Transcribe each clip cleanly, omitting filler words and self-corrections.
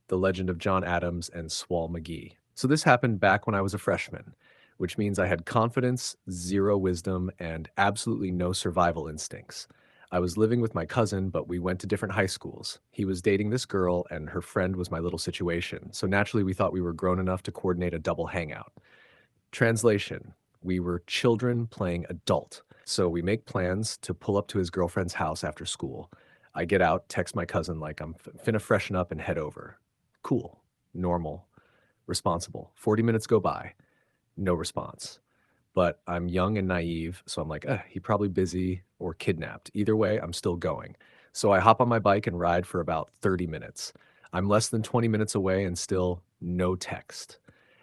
The Legend of John Adams and Swall McGee. So this happened back when I was a freshman, which means I had confidence, zero wisdom, and absolutely no survival instincts. I was living with my cousin, but we went to different high schools. He was dating this girl, and her friend was my little situation. So naturally, we thought we were grown enough to coordinate a double hangout. Translation: we were children playing adult. So we make plans to pull up to his girlfriend's house after school. I get out, text my cousin like I'm finna freshen up and head over. Cool, normal, responsible. 40 minutes go by, no response. But I'm young and naive, so I'm like, he probably busy or kidnapped. Either way, I'm still going. So I hop on my bike and ride for about 30 minutes. I'm less than 20 minutes away and still no text.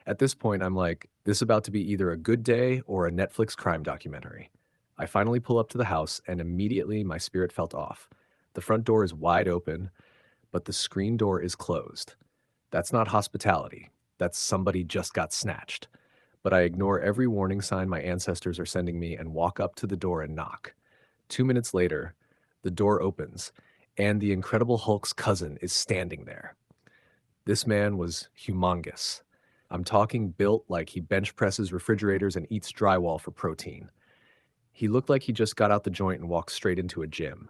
At this point, I'm like, this is about to be either a good day or a Netflix crime documentary. I finally pull up to the house and immediately my spirit felt off. The front door is wide open, but the screen door is closed. That's not hospitality. That's somebody just got snatched. But I ignore every warning sign my ancestors are sending me and walk up to the door and knock. 2 minutes later, the door opens, and the Incredible Hulk's cousin is standing there. This man was humongous. I'm talking built like he bench presses refrigerators and eats drywall for protein. He looked like he just got out the joint and walked straight into a gym.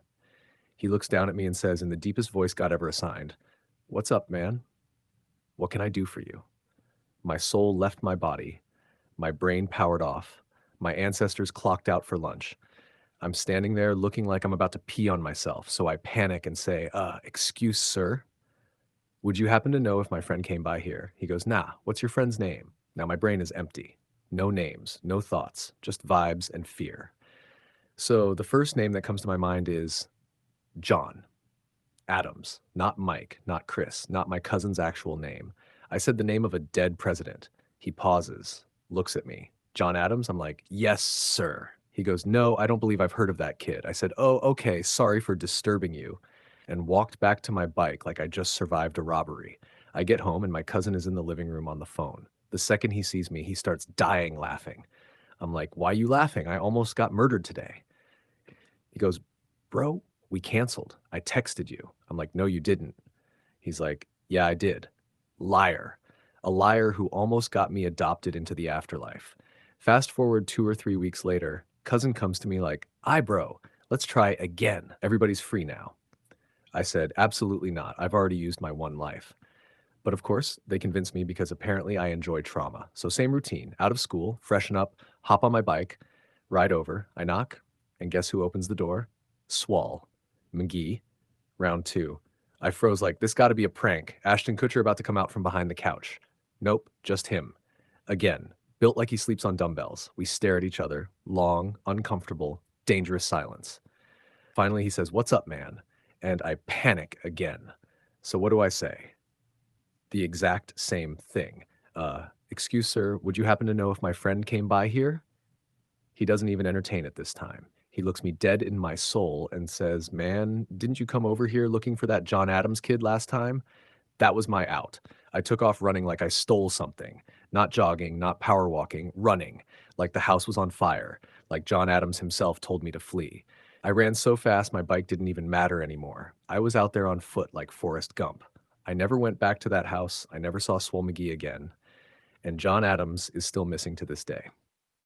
He looks down at me and says in the deepest voice God ever assigned, "What's up, man? What can I do for you?" My soul left my body. My brain powered off. My ancestors clocked out for lunch. I'm standing there looking like I'm about to pee on myself, so I panic and say, excuse, sir. Would you happen to know if my friend came by here? He goes, nah, what's your friend's name? Now my brain is empty. No names, no thoughts, just vibes and fear. So the first name that comes to my mind is John Adams, not Mike, not Chris, not my cousin's actual name. I said the name of a dead president. He pauses, looks at me. John Adams? I'm like, yes, sir. He goes, no, I don't believe I've heard of that kid. I said, oh, okay, sorry for disturbing you, and walked back to my bike like I just survived a robbery. I get home and my cousin is in the living room on the phone. The second he sees me, he starts dying laughing. I'm like, why are you laughing? I almost got murdered today. He goes, bro, we canceled. I texted you. I'm like, no, you didn't. He's like, yeah, I did. Liar. A liar who almost got me adopted into the afterlife. Fast forward 2 or 3 weeks later, cousin comes to me like, bro, let's try again. Everybody's free now. I said, absolutely not. I've already used my one life. But of course, they convinced me because apparently I enjoy trauma. So same routine, out of school, freshen up, hop on my bike, ride over, I knock, and guess who opens the door? Swall. McGee. Round two. I froze like, this gotta be a prank. Ashton Kutcher about to come out from behind the couch. Nope, just him. Again, built like he sleeps on dumbbells. We stare at each other. Long, uncomfortable, dangerous silence. Finally, he says, what's up, man? And I panic again. So what do I say? The exact same thing. Excuse, sir, would you happen to know if my friend came by here? He doesn't even entertain it this time. He looks me dead in my soul and says, man, didn't you come over here looking for that John Adams kid last time? That was my out. I took off running like I stole something. Not jogging, not power walking, running. Like the house was on fire. Like John Adams himself told me to flee. I ran so fast my bike didn't even matter anymore. I was out there on foot like Forrest Gump. I never went back to that house. I never saw Swole McGee again. And John Adams is still missing to this day.